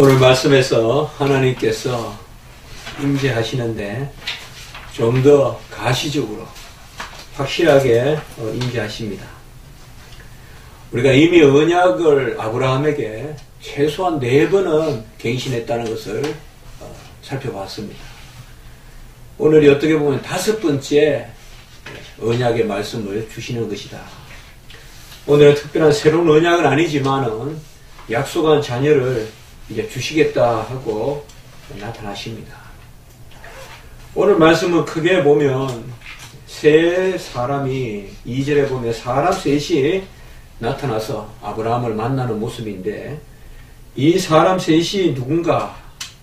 오늘 말씀에서 하나님께서 임재하시는데 좀 더 가시적으로 확실하게 임재하십니다. 우리가 이미 언약을 아브라함에게 최소한 4번은 갱신했다는 것을 살펴봤습니다. 오늘이 어떻게 보면 5번째 언약의 말씀을 주시는 것이다. 오늘은 특별한 새로운 언약은 아니지만은 약속한 자녀를 이제 주시겠다 하고 나타나십니다. 오늘 말씀은 크게 보면 세 사람이 2절에 보면 사람 셋이 나타나서 아브라함을 만나는 모습인데 이 사람 셋이 누군가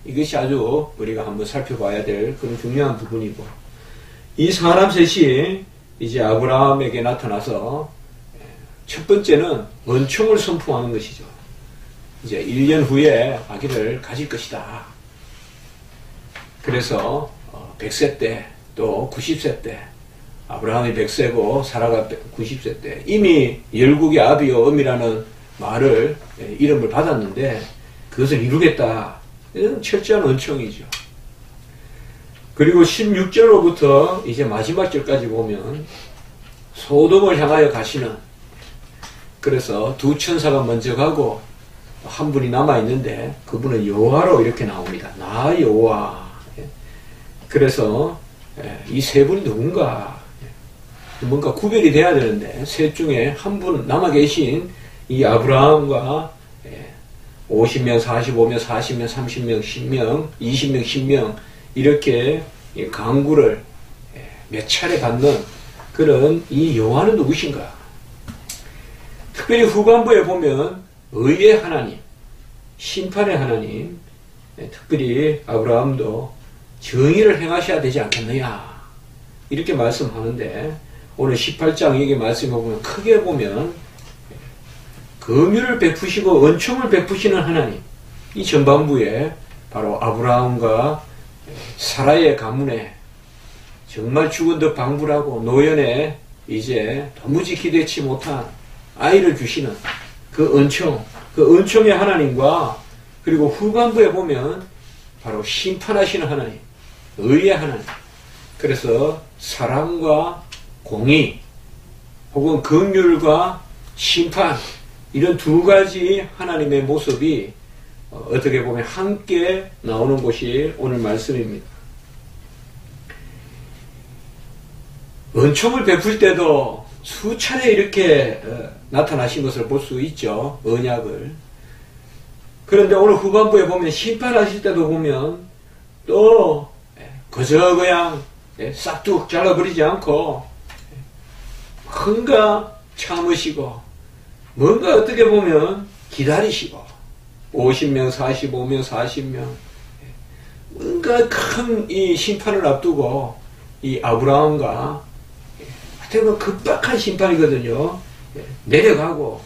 이것이 아주 우리가 한번 살펴봐야 될 그런 중요한 부분이고 이 사람 셋이 이제 아브라함에게 나타나서 첫 번째는 은총을 선포하는 것이죠. 이제 1년 후에 아기를 가질 것이다. 그래서 100세 때 또 90세 때 아브라함이 100세고 사라가 90세 때 이미 열국의 아비요 엄이라는 말을 이름을 받았는데 그것을 이루겠다. 이런 철저한 은총이죠. 그리고 16절로부터 이제 마지막 절까지 보면 소돔을 향하여 가시는 그래서 두 천사가 먼저 가고 한 분이 남아있는데 그분은 여호와로 이렇게 나옵니다. 나 여호와. 그래서 이 세 분이 누군가 뭔가 구별이 돼야 되는데 셋 중에 한 분 남아 계신 이 아브라함과 50명, 45명, 40명, 30명, 10명, 20명, 10명 이렇게 강구를 몇 차례 받는 그런 이 여호와는 누구신가? 특별히 후반부에 보면 의의 하나님, 심판의 하나님, 특별히 아브라함도 정의를 행하셔야 되지 않겠느냐 이렇게 말씀하는데 오늘 18장 여기 말씀해 보면 크게 보면 긍휼을 베푸시고 은총을 베푸시는 하나님 이 전반부에 바로 아브라함과 사라의 가문에 정말 죽은 듯 방불하고 노연에 이제 도무지 기대치 못한 아이를 주시는 그 은총, 그 은총의 하나님과 그리고 후반부에 보면 바로 심판하시는 하나님, 의의 하나님. 그래서 사랑과 공의 혹은 긍휼과 심판 이런 두 가지 하나님의 모습이 어떻게 보면 함께 나오는 곳이 오늘 말씀입니다. 은총을 베풀 때도 수차례 이렇게 나타나신 것을 볼 수 있죠. 언약을. 그런데 오늘 후반부에 보면 심판하실 때도 보면 또 그저 그냥 싹둑 잘라버리지 않고 뭔가 참으시고 뭔가 어떻게 보면 기다리시고 50명, 45명, 40명 뭔가 큰 이 심판을 앞두고 이 아브라함과 어떻게 보면 급박한 심판이거든요. 내려가고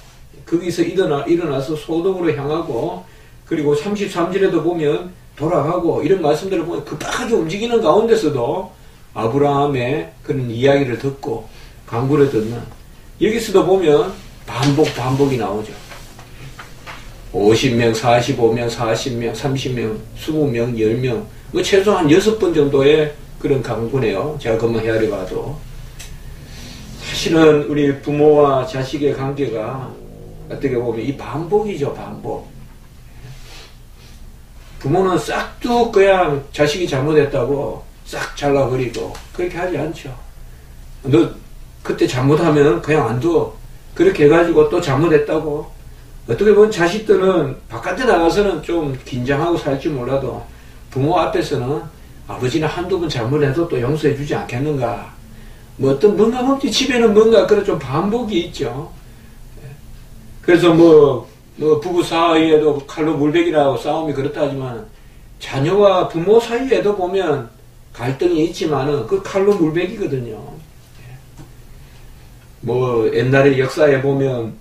거기서 일어나서 소돔으로 향하고 그리고 33절에도 보면 돌아가고 이런 말씀들을 보면 급박하게 움직이는 가운데서도 아브라함의 그런 이야기를 듣고 강구를 듣는 여기서도 보면 반복이 나오죠. 50명, 45명, 40명, 30명, 20명, 10명 뭐 최소한 6번 정도의 그런 강구네요. 제가 그만 헤아려 봐도 사실은 우리 부모와 자식의 관계가 어떻게 보면 이 반복이죠. 반복. 부모는 싹둑 그냥 자식이 잘못했다고 싹 잘라버리고 그렇게 하지 않죠. 너 그때 잘못하면 그냥 안 둬. 그렇게 해가지고 또 잘못했다고 어떻게 보면 자식들은 바깥에 나가서는 좀 긴장하고 살지 몰라도 부모 앞에서는 아버지는 한두 번 잘못해도 또 용서해 주지 않겠는가. 뭐 어떤 뭔가 없지. 집에는 뭔가 그런 좀 반복이 있죠. 그래서 뭐 부부 사이에도 칼로 물베기라고 싸움이 그렇다 하지만 자녀와 부모 사이에도 보면 갈등이 있지만은 그 칼로 물베기거든요. 뭐 옛날에 역사에 보면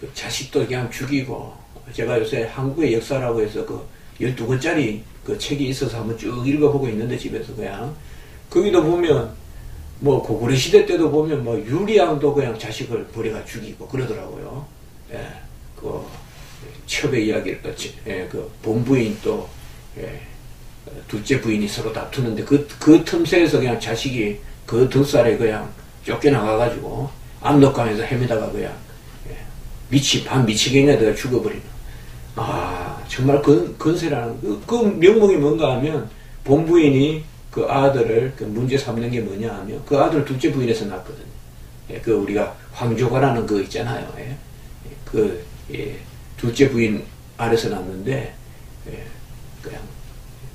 그 자식도 그냥 죽이고 제가 요새 한국의 역사라고 해서 그 12권짜리 그 책이 있어서 한번 쭉 읽어보고 있는데 집에서 그냥 거기도 보면 뭐 고구려 시대 때도 보면 뭐 유리왕도 그냥 자식을 버려가 죽이고 그러더라고요. 예, 그 첩의 이야기를 그 본부인 또 둘째 부인이 서로 다투는데 그 틈새에서 그냥 자식이 그 등살에 그냥 쫓겨나가가지고 압록강에서 헤매다가 그냥 반 미치겠냐 내가 죽어버리는. 정말 건세라는 그 명목이 뭔가 하면 본부인이 그 아들을 그 문제 삼는 게 뭐냐 하면 그 아들을 둘째 부인에서 낳거든요. 그 우리가 황조가라는 거 있잖아요. 둘째 부인 아래서 낳는데 그냥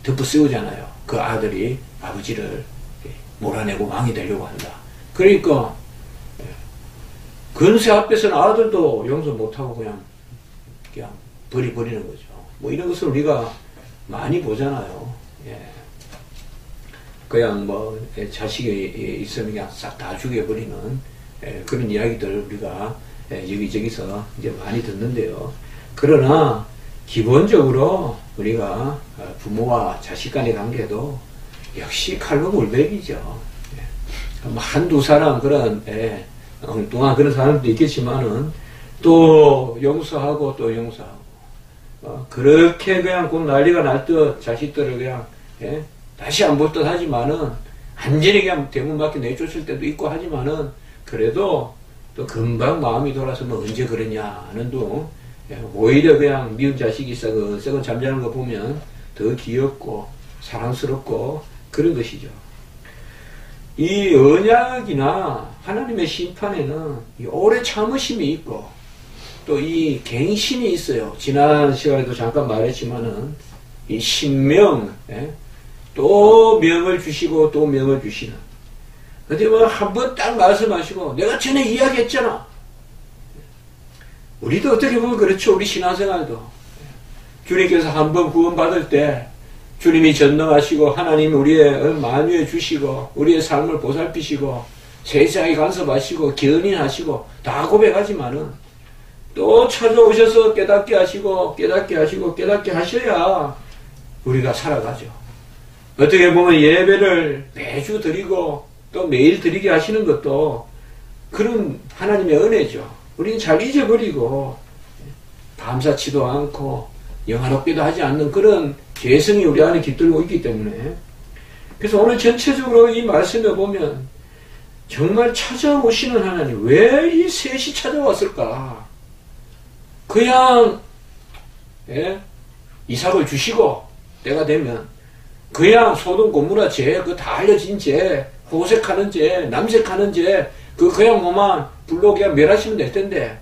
덮어 씌우잖아요. 그 아들이 아버지를 몰아내고 왕이 되려고 한다. 그러니까 건세 앞에서는 아들도 용서 못하고 그냥 버리는 거죠. 뭐 이런 것을 우리가 많이 보잖아요. 그냥 뭐 자식이 있으면 그냥 싹 다 죽여버리는 그런 이야기들 우리가 여기저기서 이제 많이 듣는데요. 그러나 기본적으로 우리가 부모와 자식 간의 관계도 역시 칼과 물베기죠. 한두 사람 그런 엉뚱한 그런 사람도 있겠지만은 또 용서하고 또 용서하고 그렇게 그냥 곧 난리가 날 듯 자식들을 그냥 다시 안 볼 듯 하지만은 완전히 그냥 대문 밖에 내쫓을 때도 있고 하지만은 그래도 또 금방 마음이 돌아서면 언제 그러냐는 둥 오히려 그냥 미운 자식이 썩은 잠자는 거 보면 더 귀엽고 사랑스럽고 그런 것이죠. 이 언약이나 하나님의 심판에는 이 오래 참으심이 있고 또 이 갱신이 있어요. 지난 시간에도 잠깐 말했지만은 이 신명 또 명을 주시고 또 명을 주시는. 근데 뭐 한 번 딱 말씀하시고 내가 전에 이야기했잖아. 우리도 어떻게 보면 그렇죠. 우리 신앙생활도 주님께서 한 번 구원받을 때 주님이 전능하시고 하나님이 우리의 만유해 주시고 우리의 삶을 보살피시고 세상에 간섭하시고 견인하시고 다 고백하지만은 또 찾아오셔서 깨닫게 하시고 깨닫게 하셔야 우리가 살아가죠. 어떻게 보면 예배를 매주 드리고 또 매일 드리게 하시는 것도 그런 하나님의 은혜죠. 우리는 잘 잊어버리고 감사치도 않고 영화롭기도 하지 않는 그런 죄성이 우리 안에 깃들고 있기 때문에 그래서 오늘 전체적으로 이 말씀에 보면 정말 찾아오시는 하나님 왜 이 셋이 찾아왔을까? 그냥 이삭을 주시고 때가 되면 그냥 소돔 고모라 죄 그 다 알려진 죄 호색하는 죄 남색하는 죄 그냥 뭐만 불로 그냥 멸하시면 될 텐데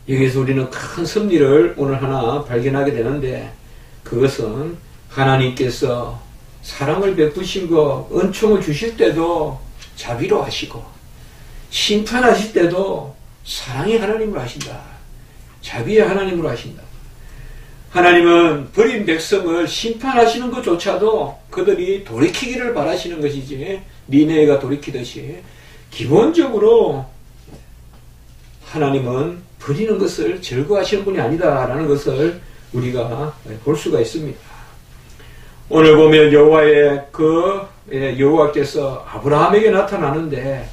여기서 우리는 큰 섭리를 오늘 하나 발견하게 되는데 그것은 하나님께서 사랑을 베푸시고 은총을 주실 때도 자비로 하시고 심판하실 때도 사랑의 하나님으로 하신다. 자비의 하나님으로 하신다. 하나님은 버린 백성을 심판하시는 것조차도 그들이 돌이키기를 바라시는 것이지 니네가 돌이키듯이 기본적으로 하나님은 버리는 것을 즐거워하시는 분이 아니다라는 것을 우리가 볼 수가 있습니다. 오늘 보면 여호와께서 아브라함에게 나타나는데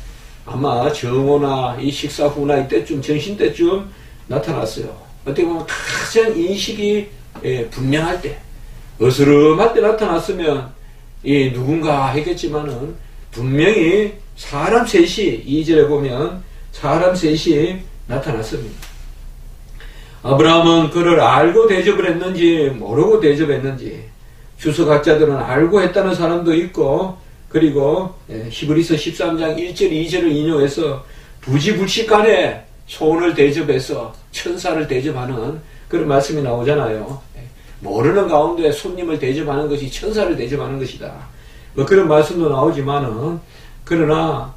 아마 정오나 이 식사 후나 이때쯤 정신 때쯤 나타났어요. 어떻게 보면 가장 인식이 분명할 때 어스름할 때 나타났으면 누군가 하겠지만은 분명히 사람 셋이 2절에 보면 사람 셋이 나타났습니다. 아브라함은 그를 알고 대접을 했는지 모르고 대접했는지 주석학자들은 알고 했다는 사람도 있고 그리고 히브리서 13장 1절 2절을 인용해서 부지불식간에 소원을 대접해서 천사를 대접하는 그런 말씀이 나오잖아요. 모르는 가운데 손님을 대접하는 것이 천사를 대접하는 것이다. 뭐 그런 말씀도 나오지만은 그러나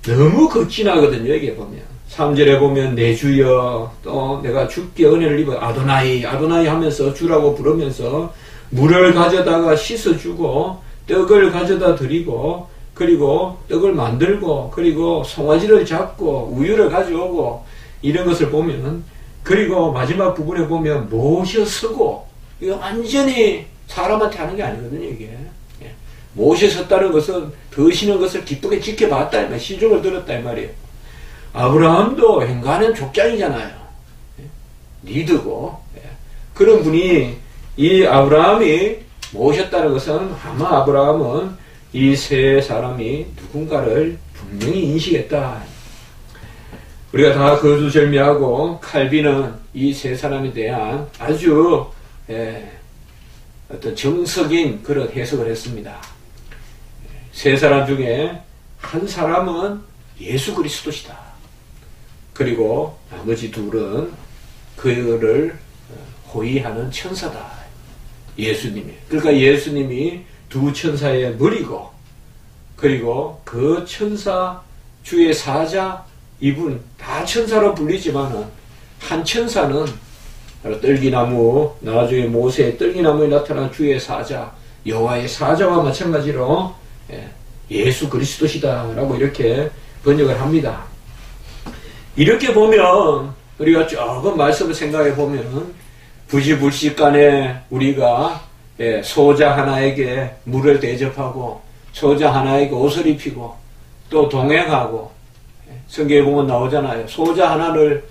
너무 극진하거든요. 여기에 보면 3절에 보면 내 주여 또 내가 주께 은혜를 입어 아도나이 하면서 주라고 부르면서 물을 가져다가 씻어주고 떡을 가져다 드리고 그리고 떡을 만들고 그리고 송아지를 잡고 우유를 가져오고 이런 것을 보면 그리고 마지막 부분에 보면 모셔서고 이거 완전히 사람한테 하는 게 아니거든요. 이게 모셔섰다는 것은 드시는 것을 기쁘게 지켜봤다 이 말, 시중을 들었다 이 말이에요. 아브라함도 행간은 족장이잖아요. 리드고, 그런 분이 이 아브라함이 모셨다는 것은 아마 아브라함은 이 세 사람이 누군가를 분명히 인식했다. 우리가 다 거두절미하고 칼빈은 이 세 사람에 대한 아주 어떤 정석인 그런 해석을 했습니다. 세 사람 중에 한 사람은 예수 그리스도시다. 그리고 나머지 둘은 그를 호위하는 천사다. 예수님이. 그러니까 예수님이 두 천사의 머리고, 그리고 그 천사 주의 사자 이분 다 천사로 불리지만은 한 천사는 바로 떨기나무, 나중에 모세의 떨기나무에 나타난 주의 사자, 여호와의 사자와 마찬가지로 예수 그리스도시다라고 이렇게 번역을 합니다. 이렇게 보면 우리가 조금 말씀을 생각해 보면 부지불식간에 우리가 소자 하나에게 물을 대접하고 소자 하나에게 옷을 입히고 또 동행하고, 성경에 보면 나오잖아요. 소자 하나를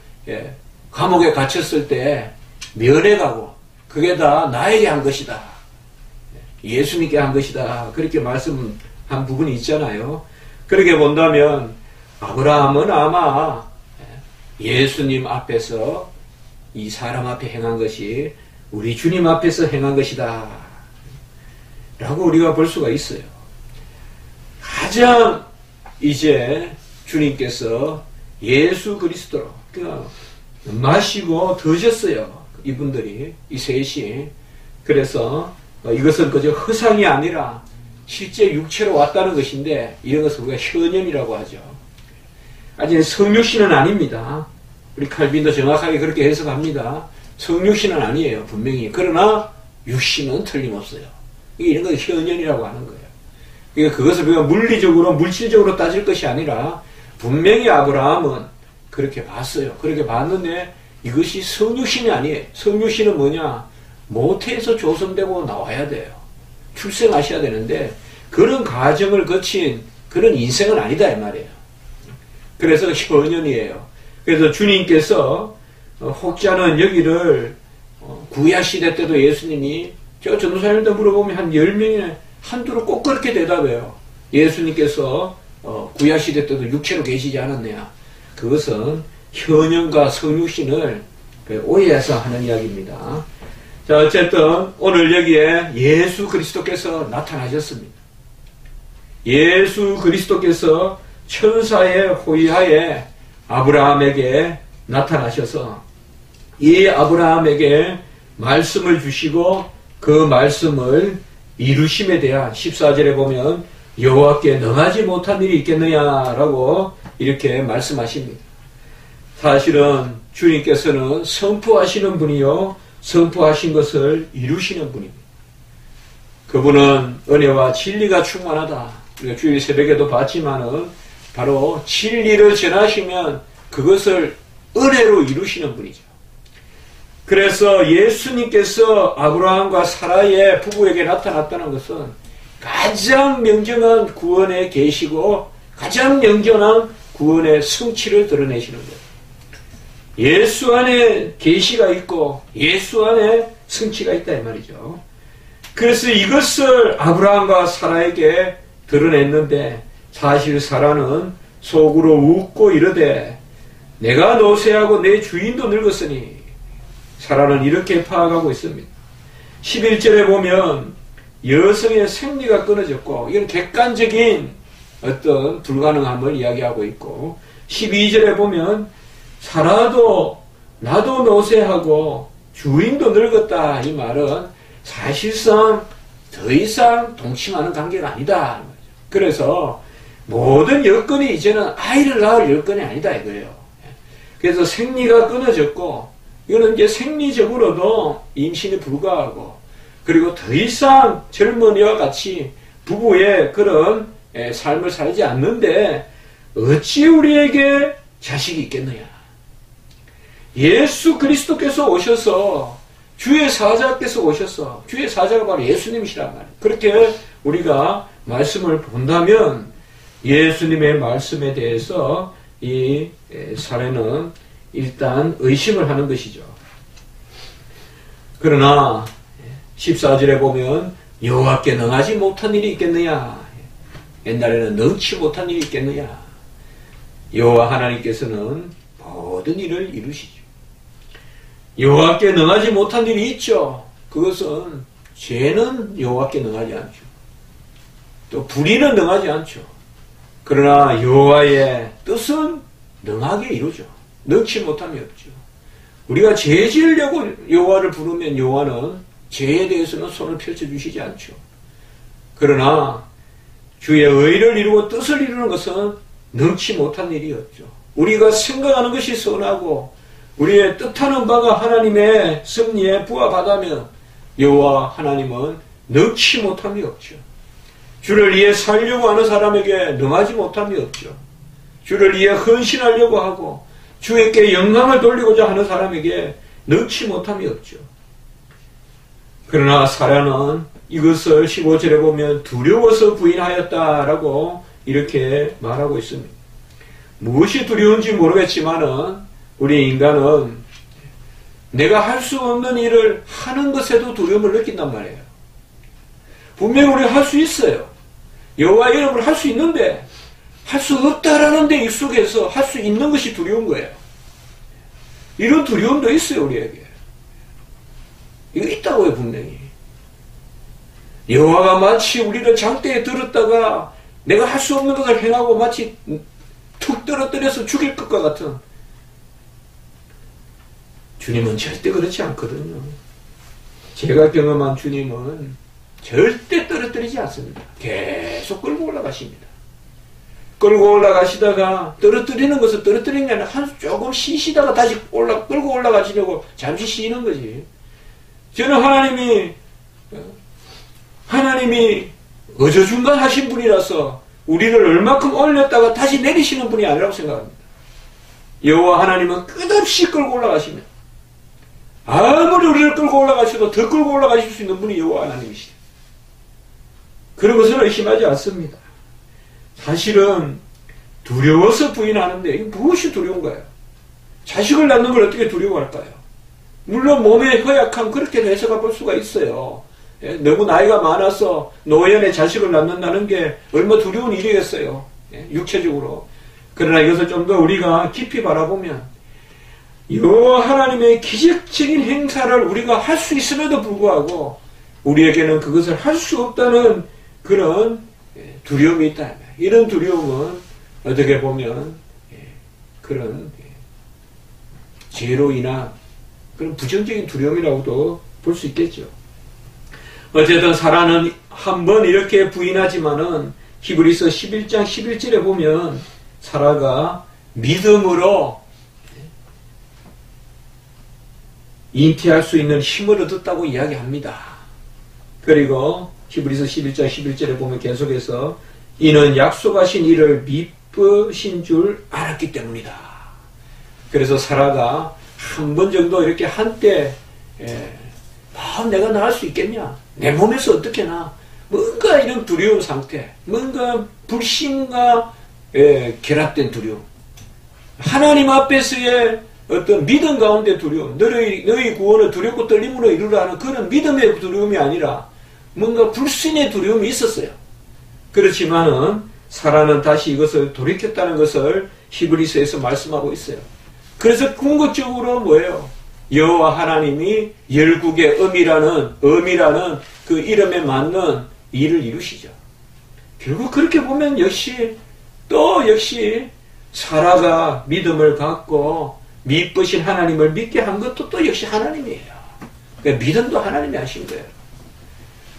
감옥에 갇혔을 때 면회가고 그게 다 나에게 한 것이다. 예수님께 한 것이다. 그렇게 말씀한 부분이 있잖아요. 그렇게 본다면 아브라함은 아마 예수님 앞에서 이 사람 앞에 행한 것이 우리 주님 앞에서 행한 것이다 라고 우리가 볼 수가 있어요. 가장 이제 주님께서 예수 그리스도로 마시고 드셨어요. 이분들이, 이 셋이. 그래서 이것은 그저 허상이 아니라 실제 육체로 왔다는 것인데, 이런 것을 우리가 현현이라고 하죠. 아직 성육신은 아닙니다. 우리 칼빈도 정확하게 그렇게 해석합니다. 성육신은 아니에요, 분명히. 그러나 육신은 틀림없어요. 이런 걸 현현이라고 하는 거예요. 그러니까 그것을 우리가 물리적으로, 물질적으로 따질 것이 아니라 분명히 아브라함은 그렇게 봤어요. 그렇게 봤는데 이것이 성육신이 아니에요. 성육신은 뭐냐? 모태에서 조성되고 나와야 돼요. 출생하셔야 되는데 그런 과정을 거친 그런 인생은 아니다 이 말이에요. 그래서 현현이에요. 그래서 주님께서 혹자는 여기를 구약 시대 때도 예수님이, 제가 전도사님한테 물어보면 한 10명에 한두로 꼭 그렇게 대답해요. 예수님께서 구약 시대 때도 육체로 계시지 않았느냐. 그것은 현현과 성육신을 오해해서 하는 이야기입니다. 자, 어쨌든 오늘 여기에 예수 그리스도께서 나타나셨습니다. 예수 그리스도께서 천사의 호위하에 아브라함에게 나타나셔서 이 아브라함에게 말씀을 주시고 그 말씀을 이루심에 대한 14절에 보면 여호와께 능하지 못한 일이 있겠느냐라고 이렇게 말씀하십니다. 사실은 주님께서는 선포하시는 분이요 선포하신 것을 이루시는 분입니다. 그분은 은혜와 진리가 충만하다. 우리가 주일 새벽에도 봤지만은 바로 진리를 전하시면 그것을 은혜로 이루시는 분이죠. 그래서 예수님께서 아브라함과 사라의 부부에게 나타났다는 것은 가장 명정한 구원에 계시고 가장 명정한 구원의 성취를 드러내시는 거예요. 예수 안에 계시가 있고 예수 안에 성취가 있다 이 말이죠. 그래서 이것을 아브라함과 사라에게 드러냈는데 사실 사라는 속으로 웃고 이르되 내가 노쇠하고 내 주인도 늙었으니, 사라는 이렇게 파악하고 있습니다. 11절에 보면 여성의 생리가 끊어졌고, 이건 객관적인 어떤 불가능함을 이야기하고 있고, 12절에 보면 사라도 나도 노쇠하고 주인도 늙었다. 이 말은 사실상 더 이상 동침하는 관계가 아니다. 그래서 모든 여건이 이제는 아이를 낳을 여건이 아니다 이거예요. 그래서 생리가 끊어졌고, 이거는 이제 생리적으로도 임신에 불과하고, 그리고 더 이상 젊은이와 같이 부부의 그런 삶을 살지 않는데 어찌 우리에게 자식이 있겠느냐. 예수 그리스도께서 오셔서, 주의 사자께서 오셔서, 주의 사자가 바로 예수님이시란 말이에요. 그렇게 우리가 말씀을 본다면 예수님의 말씀에 대해서 이 사례는 일단 의심을 하는 것이죠. 그러나 14절에 보면 여호와께 능하지 못한 일이 있겠느냐. 옛날에는 능치 못한 일이 있겠느냐. 여호와 하나님께서는 모든 일을 이루시죠. 여호와께 능하지 못한 일이 있죠. 그것은 죄는 여호와께 능하지 않죠. 또 불의는 능하지 않죠. 그러나 여호와의 뜻은 능하게 이루죠. 능치 못함이 없죠. 우리가 죄 지으려고 여호와를 부르면 여호와는 죄에 대해서는 손을 펼쳐주시지 않죠. 그러나 주의 의를 이루고 뜻을 이루는 것은 능치 못한 일이 없죠. 우리가 생각하는 것이 선하고 우리의 뜻하는 바가 하나님의 섭리에 부합하다면 여호와 하나님은 능치 못함이 없죠. 주를 위해 살려고 하는 사람에게 능하지 못함이 없죠. 주를 위해 헌신하려고 하고 주에게 영광을 돌리고자 하는 사람에게 능치 못함이 없죠. 그러나 사라는 이것을 15절에 보면 두려워서 부인하였다라고 이렇게 말하고 있습니다. 무엇이 두려운지 모르겠지만은 우리 인간은 내가 할 수 없는 일을 하는 것에도 두려움을 느낀단 말이에요. 분명히 우리가 할 수 있어요. 여호와 이름을 할 수 있는데 할 수 없다라는 데 익숙해서 할 수 있는 것이 두려운 거예요. 이런 두려움도 있어요, 우리에게. 이거 있다고요, 분명히. 여호와가 마치 우리를 장대에 들었다가 내가 할 수 없는 것을 행하고 마치 툭 떨어뜨려서 죽일 것과 같은. 주님은 절대 그렇지 않거든요. 제가 경험한 주님은 절대 떨어뜨리지 않습니다. 계속 끌고 올라가십니다. 끌고 올라가시다가 떨어뜨리는 것을 떨어뜨리는 게 아니라 조금 쉬시다가 다시 끌고 올라가시려고 잠시 쉬는 거지. 저는 하나님이 어저중간 하신 분이라서 우리를 얼마큼 올렸다가 다시 내리시는 분이 아니라고 생각합니다. 여호와 하나님은 끝없이 끌고 올라가시면 아무리 우리를 끌고 올라가셔도 더 끌고 올라가실 수 있는 분이 여호와 하나님이시죠. 그런 것은 의심하지 않습니다. 사실은 두려워서 부인하는데 이게 무엇이 두려운가요? 자식을 낳는 걸 어떻게 두려워할까요? 물론 몸의 허약함 그렇게도 해석해 볼 수가 있어요. 너무 나이가 많아서 노년에 자식을 낳는다는 게 얼마나 두려운 일이겠어요. 육체적으로. 그러나 이것을 좀 더 우리가 깊이 바라보면 여호와 하나님의 기적적인 행사를 우리가 할 수 있음에도 불구하고 우리에게는 그것을 할 수 없다는 그런 두려움이 있다. 이런 두려움은 어떻게 보면 그런 죄로 인한 그런 부정적인 두려움이라고도 볼 수 있겠죠. 어쨌든 사라는 한번 이렇게 부인하지만은 히브리서 11장 11절에 보면 사라가 믿음으로 잉태할 수 있는 힘을 얻었다고 이야기합니다. 그리고 히브리서 11장 11절에 보면 계속해서 이는 약속하신 일을 미쁘신 줄 알았기 때문이다. 그래서 사라가 한 번 정도 이렇게 한때 내가 나을 수 있겠냐? 내 몸에서 어떻게 나? 뭔가 이런 두려운 상태, 뭔가 불신과 결합된 두려움, 하나님 앞에서의 어떤 믿음 가운데 두려움, 너희 구원을 두렵고 떨림으로 이루라 하는 그런 믿음의 두려움이 아니라 뭔가 불신의 두려움이 있었어요. 그렇지만은 사라는 다시 이것을 돌이켰다는 것을 히브리서에서 말씀하고 있어요. 그래서 궁극적으로 뭐예요? 여호와 하나님이 열국의 엄이라는 그 이름에 맞는 일을 이루시죠. 결국 그렇게 보면 역시 사라가 믿음을 갖고 미쁘신 하나님을 믿게 한 것도 또 역시 하나님이에요. 그러니까 믿음도 하나님이 하신 거예요.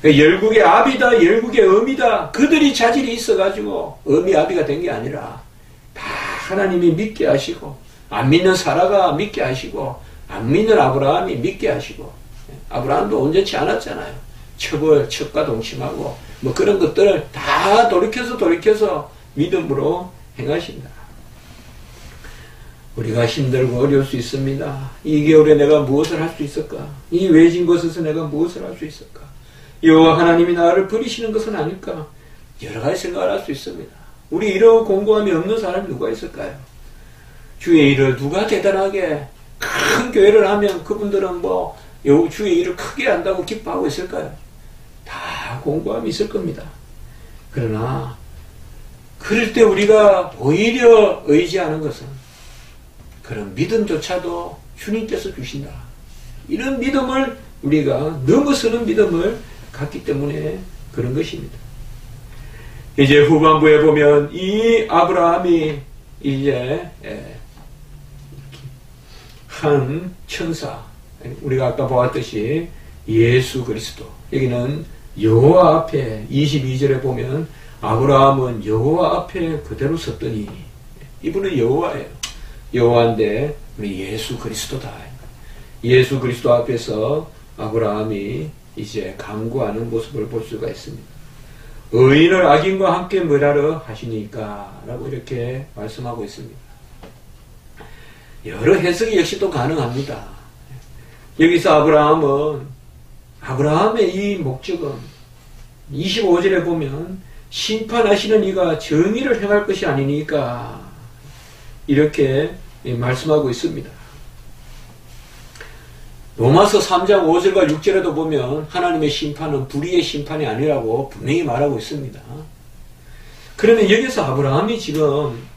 그러니까 열국의 아비다, 열국의 엄이다. 그들이 자질이 있어가지고 엄이 아비가 된 게 아니라 다 하나님이 믿게 하시고 안 믿는 사라가 믿게 하시고 안 믿는 아브라함이 믿게 하시고 아브라함도 온전치 않았잖아요. 첩과 동침하고 뭐 그런 것들을 다 돌이켜서 믿음으로 행하신다. 우리가 힘들고 어려울 수 있습니다. 이 겨울에 내가 무엇을 할 수 있을까? 이 외진 곳에서 내가 무엇을 할 수 있을까? 여호와 하나님이 나를 버리시는 것은 아닐까? 여러 가지 생각을 할 수 있습니다. 우리 이런 공고함이 없는 사람이 누가 있을까요? 주의 일을 누가 대단하게 큰 교회를 하면 그분들은 주의 일을 크게 한다고 기뻐하고 있을까요? 다 공고함이 있을 겁니다. 그러나 그럴 때 우리가 오히려 의지하는 것은 그런 믿음조차도 주님께서 주신다. 이런 믿음을 우리가 넘어서는 믿음을 갖기 때문에 그런 것입니다. 이제 후반부에 보면 이 아브라함이 이제 한 천사, 우리가 아까 보았듯이 예수 그리스도, 여기는 여호와 앞에 22절에 보면 아브라함은 여호와 앞에 그대로 섰더니, 이분은 여호와예요. 여호와인데 우리 예수 그리스도다. 예수 그리스도 앞에서 아브라함이 이제 간구하는 모습을 볼 수가 있습니다. 의인을 악인과 함께 멸하려 하시니까 라고 이렇게 말씀하고 있습니다. 여러 해석이 역시 또 가능합니다. 여기서 아브라함의 이 목적은 25절에 보면 심판하시는 이가 정의를 행할 것이 아니니까 이렇게 말씀하고 있습니다. 로마서 3장 5절과 6절에도 보면 하나님의 심판은 불의의 심판이 아니라고 분명히 말하고 있습니다. 그러면 여기서 아브라함이 지금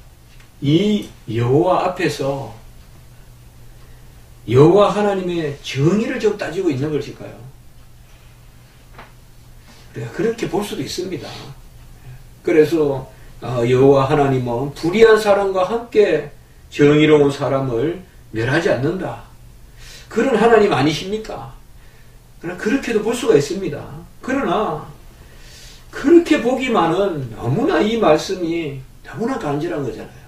이 여호와 앞에서 여호와 하나님의 정의를 좀 따지고 있는 것일까요? 그렇게 볼 수도 있습니다. 그래서 여호와 하나님은 불의한 사람과 함께 정의로운 사람을 멸하지 않는다. 그런 하나님 아니십니까? 그러나 그렇게도 볼 수가 있습니다. 그러나 그렇게 보기만은 너무나 이 말씀이 너무나 간절한 거잖아요.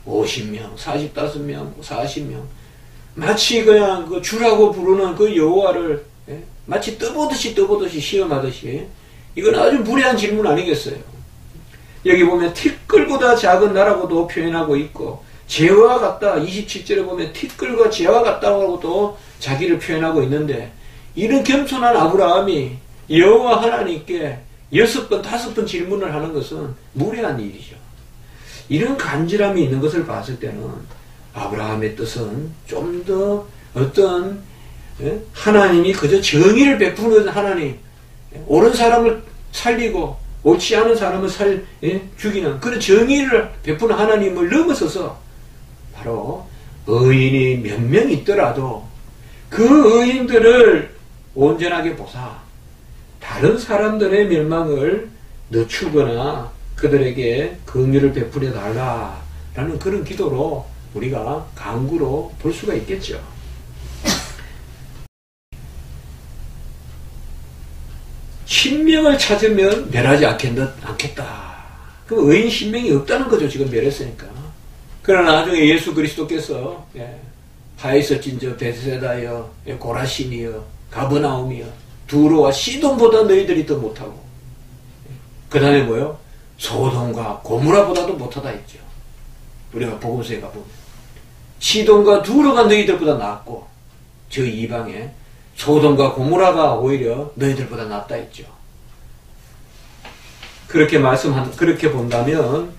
50명, 45명, 40명 마치 그냥 그 주라고 부르는 그 여호와를 마치 떠보듯이 시험하듯이 이건 아주 무례한 질문 아니겠어요? 여기 보면 티끌보다 작은 나라고도 표현하고 있고 재와 같다. 27절에 보면 티끌과 재와 같다고도 자기를 표현하고 있는데 이런 겸손한 아브라함이 여호와 하나님께 6번, 5번 질문을 하는 것은 무례한 일이죠. 이런 간절함이 있는 것을 봤을 때는 아브라함의 뜻은 좀 더 어떤 하나님이 그저 정의를 베푸는 하나님, 옳은 사람을 살리고 옳지 않은 사람을 죽이는 그런 정의를 베푸는 하나님을 넘어서서 바로 의인이 몇 명 있더라도 그 의인들을 온전하게 보사 다른 사람들의 멸망을 늦추거나 그들에게 긍휼을 베풀어 달라라는 그런 기도로 우리가 간구로 볼 수가 있겠죠. 신명을 찾으면 멸하지 않겠다. 그럼 의인 신명이 없다는 거죠. 지금 멸했으니까. 그러나 나중에 예수 그리스도께서 하에서진저 베세다여 고라신이여 가버나움이여 두로와 시돈보다 너희들이 더 못하고 그 다음에 뭐요? 소돔과 고무라보다도 못하다 했죠. 우리가 복음서에 가보면 시돈과 두로가 너희들보다 낫고 저 이방에 소돔과 고무라가 오히려 너희들보다 낫다 했죠. 그렇게 본다면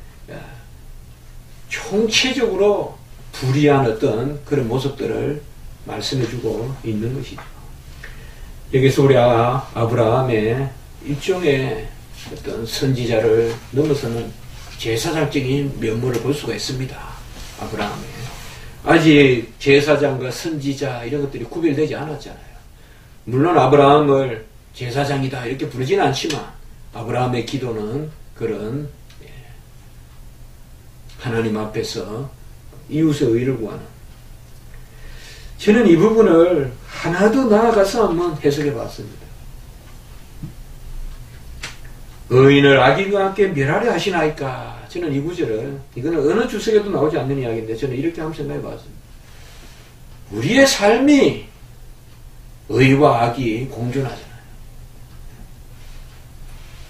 총체적으로 불의한 어떤 그런 모습들을 말씀해주고 있는 것이죠. 여기서 우리 아브라함의 일종의 어떤 선지자를 넘어서는 제사장적인 면모를 볼 수가 있습니다. 아브라함의 아직 제사장과 선지자 이런 것들이 구별되지 않았잖아요. 물론 아브라함을 제사장이다 이렇게 부르지는 않지만 아브라함의 기도는 그런 하나님 앞에서 이웃의 의를 구하는, 저는 이 부분을 하나 더 나아가서 한번 해석해 봤습니다. 의인을 악인과 함께 멸하려 하시나이까. 저는 이 구절을, 이거는 어느 주석에도 나오지 않는 이야기인데 저는 이렇게 한번 생각해 봤습니다. 우리의 삶이 의와 악이 공존하잖아요.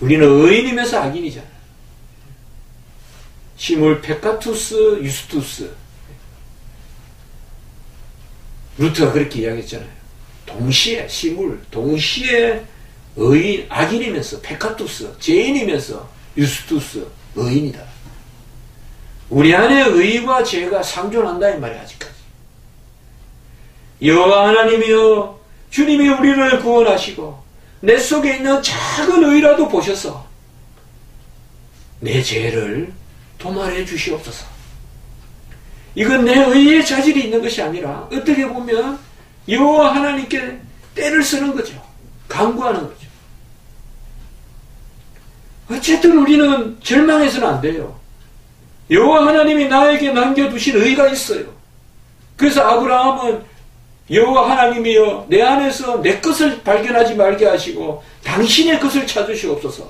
우리는 의인이면서 악인이잖아요. 시물 페카투스 유스투스, 루트가 그렇게 이야기했잖아요. 동시에 시물, 동시에 의인, 악인이면서 페카투스, 죄인이면서 유스투스, 의인이다. 우리 안에 의와 죄가 상존한다 이 말이야. 아직까지 여호와 하나님이여 주님이 우리를 구원하시고 내 속에 있는 작은 의라도 보셔서 내 죄를 도말해 주시옵소서. 이건 내 의의 자질이 있는 것이 아니라 어떻게 보면 여호와 하나님께 때를 쓰는 거죠. 간구하는 거죠. 어쨌든 우리는 절망해서는 안 돼요. 여호와 하나님이 나에게 남겨두신 의가 있어요. 그래서 아브라함은 여호와 하나님이여 내 안에서 내 것을 발견하지 말게 하시고 당신의 것을 찾으시옵소서.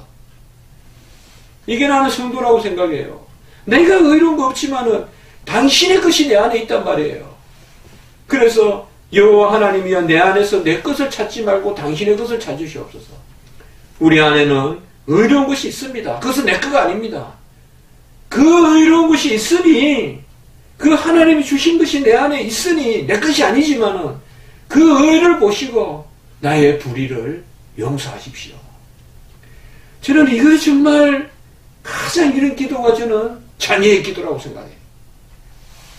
이게 나는 성도라고 생각해요. 내가 의로운 거 없지만은 당신의 것이 내 안에 있단 말이에요. 그래서 여호와 하나님이여 내 안에서 내 것을 찾지 말고 당신의 것을 찾으시옵소서. 우리 안에는 의로운 것이 있습니다. 그것은 내 거가 아닙니다. 그 의로운 것이 있으니 그 하나님이 주신 것이 내 안에 있으니 내 것이 아니지만은 그 의를 보시고 나의 불의를 용서하십시오. 저는 이거 정말 가장 이런 기도가 저는 자녀의 기도라고 생각해요.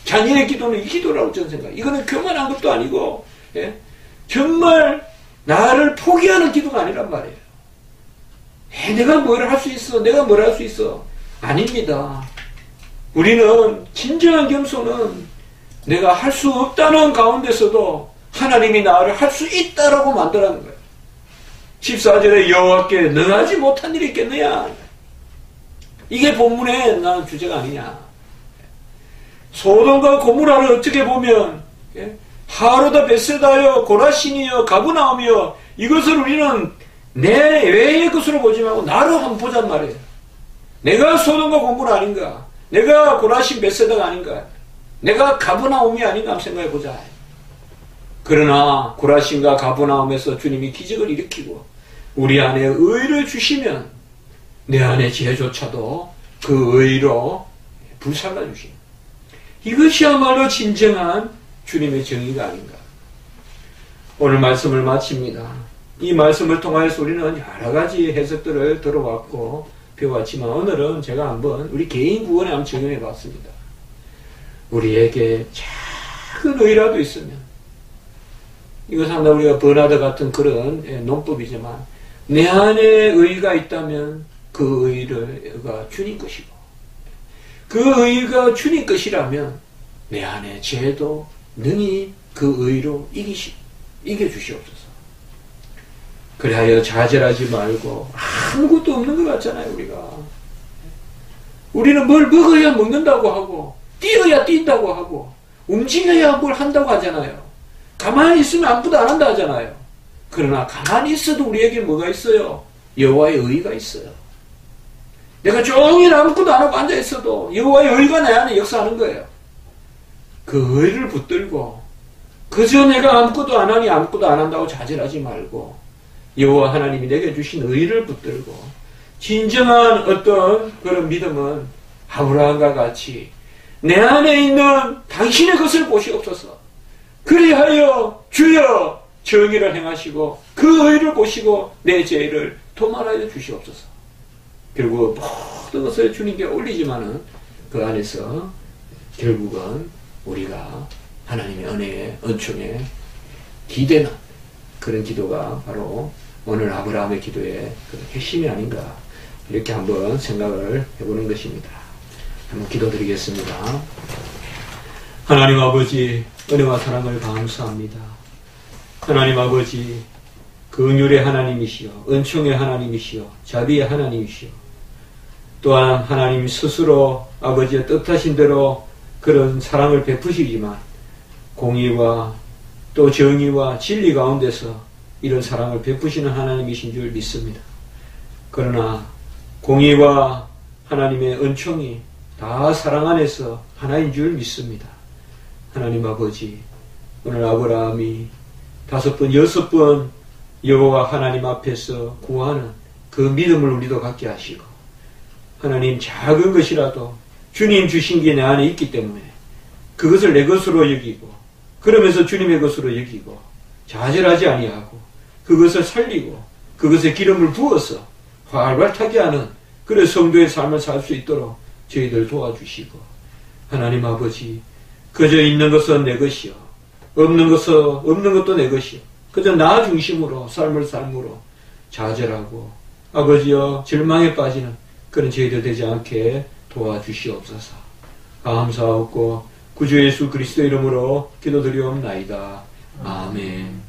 자녀의 기도는 이 기도라고 저는 생각해요. 이거는 교만한 것도 아니고 정말 나를 포기하는 기도가 아니란 말이에요. 내가 뭘 할 수 있어? 내가 뭘 할 수 있어? 아닙니다. 우리는 진정한 겸손은 내가 할 수 없다는 가운데서도 하나님이 나를 할 수 있다라고 만들라는 거예요. 14절에 여호와께 능하지 못한 일이 있겠느냐? 이게 본문의 나는 주제가 아니냐. 소돔과 고모라를 어떻게 보면 하루다 베세다여 고라신이여 가브나움이여 이것을 우리는 내 외의 것으로 보지 말고 나로 한번 보잔 말이에요. 내가 소돔과 고모라 아닌가? 내가 고라신 베세다가 아닌가? 내가 가브나움이 아닌가 한번 생각해 보자. 그러나 고라신과 가브나움에서 주님이 기적을 일으키고 우리 안에 의를 주시면 내 안에 죄조차도 그 의로 불살라 주십니다. 이것이야말로 진정한 주님의 정의가 아닌가. 오늘 말씀을 마칩니다. 이 말씀을 통하여서 우리는 여러 가지 해석들을 들어왔고 배워왔지만 오늘은 제가 한번 우리 개인 구원에 한번 적용해 봤습니다. 우리에게 작은 의라도 있으면 이거 상당히 우리가 버나드 같은 그런 농법이지만 내 안에 의가 있다면 그 의가 주님 것이고 그 의가 주님 것이라면 내 안에 죄도 능히 그 의로 이겨주시옵소서. 그리하여 좌절하지 말고 아무것도 없는 것 같잖아요. 우리는 뭘 먹어야 먹는다고 하고 뛰어야 뛴다고 하고 움직여야 뭘 한다고 하잖아요. 가만히 있으면 아무것도 안 한다 하잖아요. 그러나 가만히 있어도 우리에게 뭐가 있어요? 여호와의 의가 있어요. 내가 종일 아무것도 안 하고 앉아있어도 여호와의 의가 내 안에 역사하는 거예요. 그 의를 붙들고 그저 내가 아무것도 안 하니 아무것도 안 한다고 좌절하지 말고 여호와 하나님이 내게 주신 의를 붙들고 진정한 어떤 그런 믿음은 아브라함과 같이 내 안에 있는 당신의 것을 보시옵소서. 그리하여 주여 정의를 행하시고 그 의를 보시고 내 죄를 도말하여 주시옵소서. 결국 모든 것을 주님께 올리지만은 그 안에서 결국은 우리가 하나님의 은혜에 은총에 기대는 그런 기도가 바로 오늘 아브라함의 기도의 그 핵심이 아닌가 이렇게 한번 생각을 해보는 것입니다. 한번 기도드리겠습니다. 하나님 아버지 은혜와 사랑을 감사합니다. 하나님 아버지 그 은율의 하나님이시여 은총의 하나님이시여 자비의 하나님이시여 또한 하나님 스스로 아버지의 뜻하신 대로 그런 사랑을 베푸시지만 공의와 또 정의와 진리 가운데서 이런 사랑을 베푸시는 하나님이신 줄 믿습니다. 그러나 공의와 하나님의 은총이 다 사랑 안에서 하나인 줄 믿습니다. 하나님 아버지 오늘 아브라함이 5번 6번 여호와 하나님 앞에서 구하는 그 믿음을 우리도 갖게 하시고 하나님 작은 것이라도 주님 주신 게 내 안에 있기 때문에 그것을 내 것으로 여기고 그러면서 주님의 것으로 여기고 좌절하지 아니하고 그것을 살리고 그것에 기름을 부어서 활활 타게 하는 그런 성도의 삶을 살 수 있도록 저희들 도와주시고 하나님 아버지 그저 있는 것은 내 것이요 없는 것도 내 것이요 그저 나 중심으로 삶을 삶으로 좌절하고 아버지여 절망에 빠지는 그런 저희들 되지 않게 도와주시옵소서. 감사하고 구주 예수 그리스도 이름으로 기도드리옵나이다. 아멘.